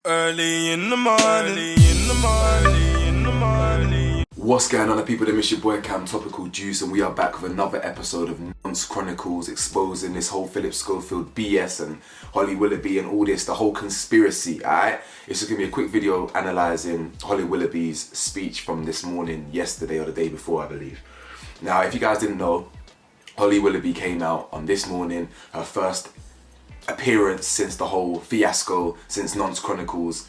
Early in the morning, early in the morning, in the morning. What's going on, people? It's your boy Cam Topical Juice, and we are back with another episode of Nonce Chronicles, exposing this whole Phillip Schofield BS and Holly Willoughby and all this, the whole conspiracy, alright? It's just gonna be a quick video analysing Holly Willoughby's speech from this morning, yesterday or the day before, I believe. Now, if you guys didn't know, Holly Willoughby came out on this morning, her first appearance since the whole fiasco, since Nonce Chronicles,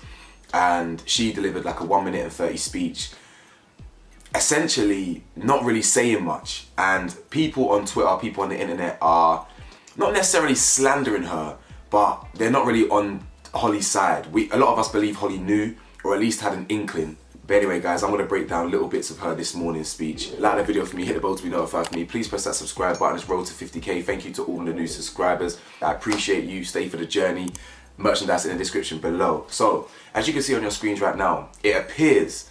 and she delivered like a 1 minute and 30 speech, essentially not really saying much. And people on Twitter, people on the internet are not necessarily slandering her, but they're not really on Holly's side. A lot of us believe Holly knew, or at least had an inkling. But anyway, guys, I'm going to break down little bits of her this morning's speech. Like the video for me, hit the bell to be notified for me. Please press that subscribe button. It's road to 50k. Thank you to all the new subscribers. I appreciate you. Stay for the journey. Merchandise in the description below. So, as you can see on your screens right now, it appears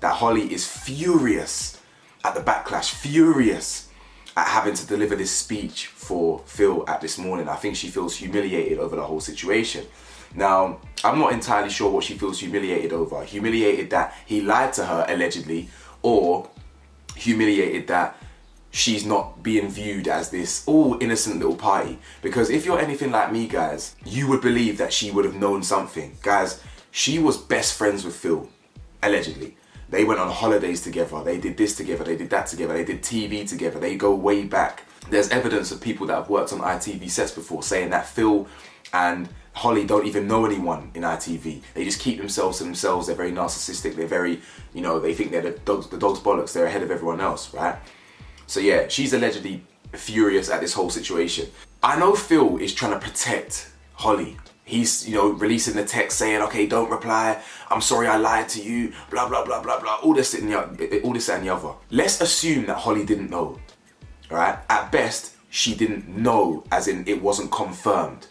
that Holly is furious at the backlash, furious at having to deliver this speech for Phil at this morning. I think she feels humiliated over the whole situation. Now, I'm not entirely sure what she feels humiliated over. Humiliated that he lied to her, allegedly, or humiliated that she's not being viewed as this innocent little party. Because if you're anything like me, guys, you would believe that she would have known something. Guys, she was best friends with Phil, allegedly. They went on holidays together, they did this together, they did that together, they did TV together, they go way back. There's evidence of people that have worked on ITV sets before saying that Phil and Holly don't even know anyone in ITV. They just keep themselves to themselves. They're very narcissistic. They're very, they think they're the dog's bollocks. They're ahead of everyone else, right? So yeah, she's allegedly furious at this whole situation. I know Phil is trying to protect Holly. He's, releasing the text saying, okay, don't reply. I'm sorry I lied to you. Blah, blah, blah, blah, blah. All this and the other. Let's assume that Holly didn't know, right? At best, she didn't know, as in it wasn't confirmed.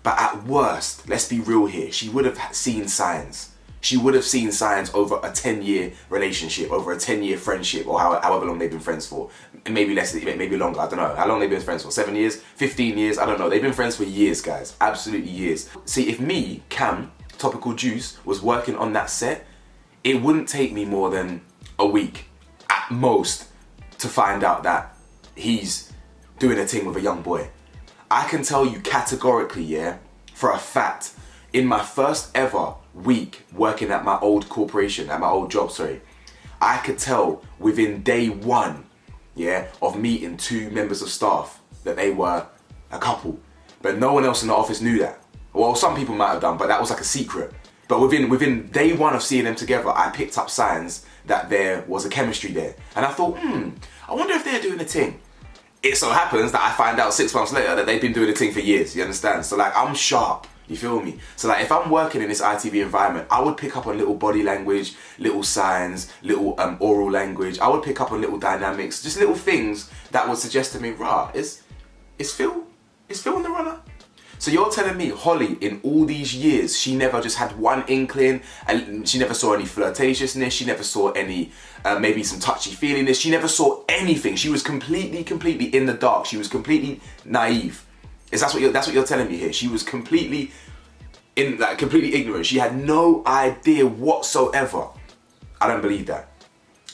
But at worst, let's be real here, she would have seen signs. She would have seen signs over a 10-year relationship, over a 10-year friendship, or however long they've been friends for. Maybe less, maybe longer, I don't know. How long they've been friends for? 7 years? 15 years? I don't know. They've been friends for years, guys. Absolutely years. See, if me, Cam, Topical Juice, was working on that set, it wouldn't take me more than a week, at most, to find out that he's doing a thing with a young boy. I can tell you categorically, yeah, for a fact, in my first ever week working at my old corporation, at my old job, I could tell within day one, yeah, of meeting 2 members of staff that they were a couple. But no one else in the office knew that. Well, some people might have done, but that was like a secret. But within day one of seeing them together, I picked up signs that there was a chemistry there. And I thought, I wonder if they're doing a thing. It so happens that I find out 6 months later that they've been doing a thing for years, you understand? So like, I'm sharp, you feel me? So like, if I'm working in this ITV environment, I would pick up on little body language, little signs, little oral language. I would pick up on little dynamics, just little things that would suggest to me, rah, is Phil in the runner? So you're telling me Holly, in all these years, she never just had one inkling, and she never saw any flirtatiousness, she never saw any, maybe some touchy-feelingness, she never saw anything. She was completely in the dark. She was completely naive. That's what you're telling me here. She was completely ignorant. She had no idea whatsoever. I don't believe that.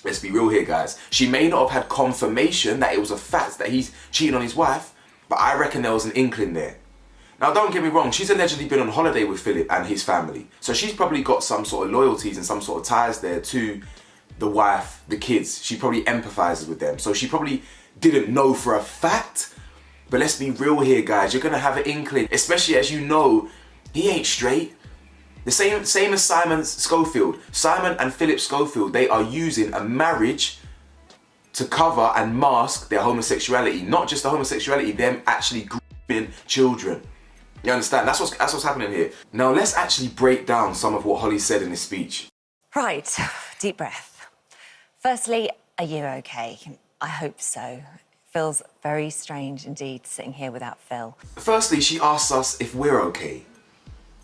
Let's be real here, guys. She may not have had confirmation that it was a fact that he's cheating on his wife, but I reckon there was an inkling there. Now, don't get me wrong, she's allegedly been on holiday with Phillip and his family. So she's probably got some sort of loyalties and some sort of ties there to the wife, the kids. She probably empathizes with them. So she probably didn't know for a fact. But let's be real here, guys. You're going to have an inkling, especially as you know, he ain't straight. The same as Simon Schofield. Simon and Phillip Schofield, they are using a marriage to cover and mask their homosexuality. Not just the homosexuality, them actually grooming children. You understand? That's what's happening here. Now let's actually break down some of what Holly said in this speech. Right, deep breath. Firstly, are you okay? I hope so. Feels very strange indeed sitting here without Phil. Firstly, she asks us if we're okay.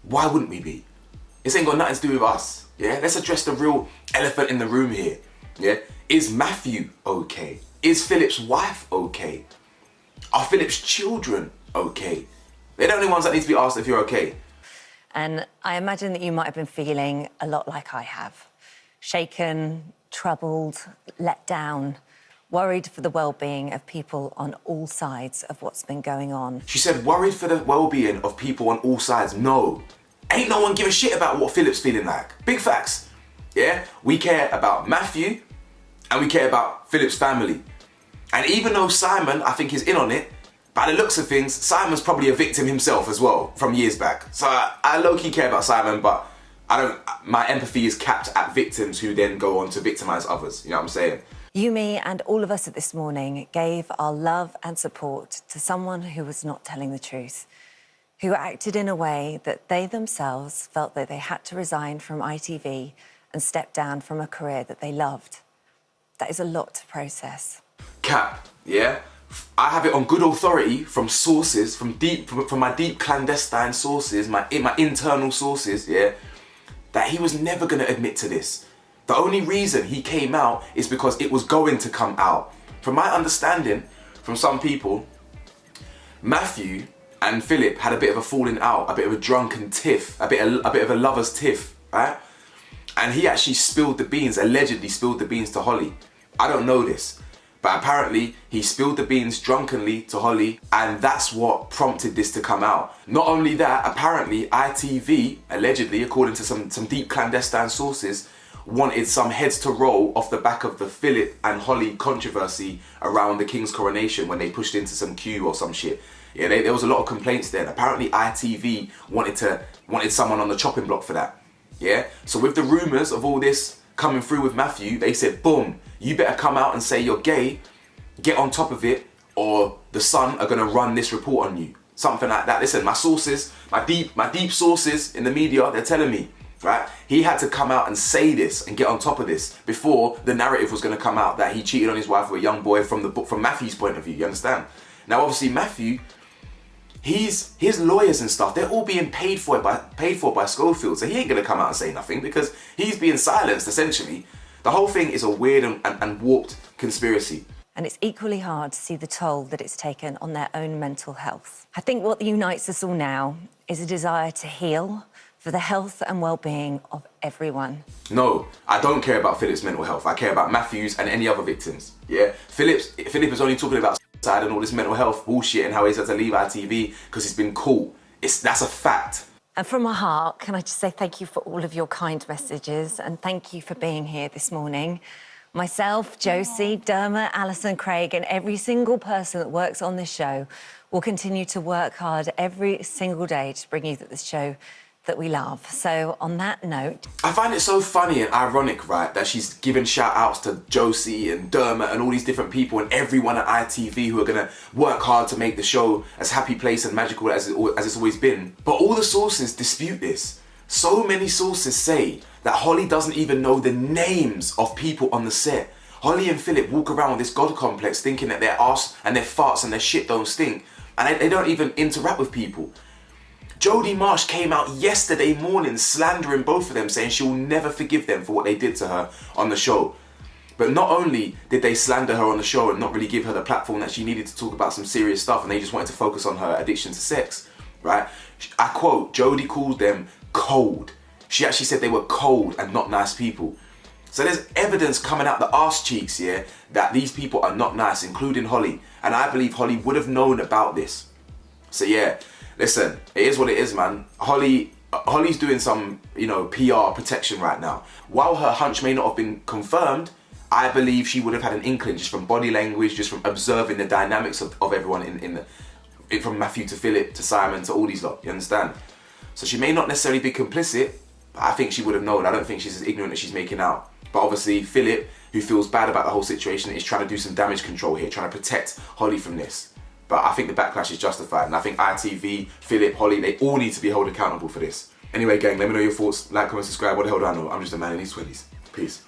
Why wouldn't we be? This ain't got nothing to do with us. Yeah? Let's address the real elephant in the room here. Yeah? Is Matthew okay? Is Philip's wife okay? Are Philip's children okay? They're the only ones that need to be asked if you're okay. And I imagine that you might have been feeling a lot like I have. Shaken, troubled, let down, worried for the well-being of people on all sides of what's been going on. She said, worried for the well-being of people on all sides. No. Ain't no one give a shit about what Phillip's feeling like. Big facts. Yeah? We care about Matthew and we care about Phillip's family. And even though Simon, I think, is in on it, by the looks of things, Simon's probably a victim himself as well from years back. So I low-key care about Simon, but my empathy is capped at victims who then go on to victimise others. You know what I'm saying? You, me, and all of us at This Morning gave our love and support to someone who was not telling the truth, who acted in a way that they themselves felt that they had to resign from ITV and step down from a career that they loved. That is a lot to process. Cap, yeah? I have it on good authority from sources, from my deep clandestine sources, my internal sources, yeah, that he was never going to admit to this. The only reason he came out is because it was going to come out. From my understanding, from some people, Matthew and Phillip had a bit of a falling out, a bit of a drunken tiff, a bit of a lover's tiff, right? And he actually spilled the beans, allegedly spilled the beans to Holly. I don't know this. But apparently, he spilled the beans drunkenly to Holly, and that's what prompted this to come out. Not only that, apparently ITV, allegedly, according to some deep clandestine sources, wanted some heads to roll off the back of the Phillip and Holly controversy around the King's coronation when they pushed into some queue or some shit. Yeah, there was a lot of complaints there. And apparently ITV wanted someone on the chopping block for that. Yeah? So with the rumours of all this coming through with Matthew, they said, boom, you better come out and say you're gay, get on top of it, or the Sun are gonna run this report on you. Something like that. Listen, my sources, my deep sources in the media, they're telling me, right? He had to come out and say this and get on top of this before the narrative was gonna come out that he cheated on his wife with a young boy from Matthew's point of view, you understand? Now obviously Matthew, his lawyers and stuff, they're all being paid for by Schofield, so he ain't gonna come out and say nothing because he's being silenced essentially. The whole thing is a weird and warped conspiracy. And it's equally hard to see the toll that it's taken on their own mental health. I think what unites us all now is a desire to heal for the health and well-being of everyone. No, I don't care about Phillip's mental health. I care about Matthew's and any other victims. Yeah, Phillip is only talking about suicide and all this mental health bullshit and how he's had to leave ITV because he's been caught. That's a fact. And from my heart, can I just say thank you for all of your kind messages and thank you for being here this morning. Myself, Josie, Dermot, Alison, Craig, and every single person that works on this show will continue to work hard every single day to bring you this show that we love. So on that note, I find it so funny and ironic, right, that she's giving shout outs to Josie and Dermot and all these different people and everyone at ITV who are gonna work hard to make the show as happy place and magical as it's always been. But all the sources dispute this. So many sources say that Holly doesn't even know the names of people on the set. Holly and Phillip walk around with this God complex thinking that their arse and their farts and their shit don't stink. And they don't even interact with people. Jodie Marsh came out yesterday morning slandering both of them, saying she will never forgive them for what they did to her on the show. But not only did they slander her on the show and not really give her the platform that she needed to talk about some serious stuff, and they just wanted to focus on her addiction to sex, right? I quote, Jodie called them cold. She actually said they were cold and not nice people. So there's evidence coming out the arse cheeks, yeah, that these people are not nice, including Holly. And I believe Holly would have known about this. So yeah, listen, it is what it is, man. Holly's doing some, PR protection right now. While her hunch may not have been confirmed, I believe she would have had an inkling just from body language, just from observing the dynamics of everyone from Matthew to Phillip to Simon to all these lot, you understand? So she may not necessarily be complicit, but I think she would have known. I don't think she's as ignorant as she's making out. But obviously Phillip, who feels bad about the whole situation, is trying to do some damage control here, trying to protect Holly from this. But I think the backlash is justified, and I think ITV, Phillip, Holly, they all need to be held accountable for this. Anyway, gang, let me know your thoughts. Like, comment, subscribe. What the hell do I know? I'm just a man in his 20s. Peace.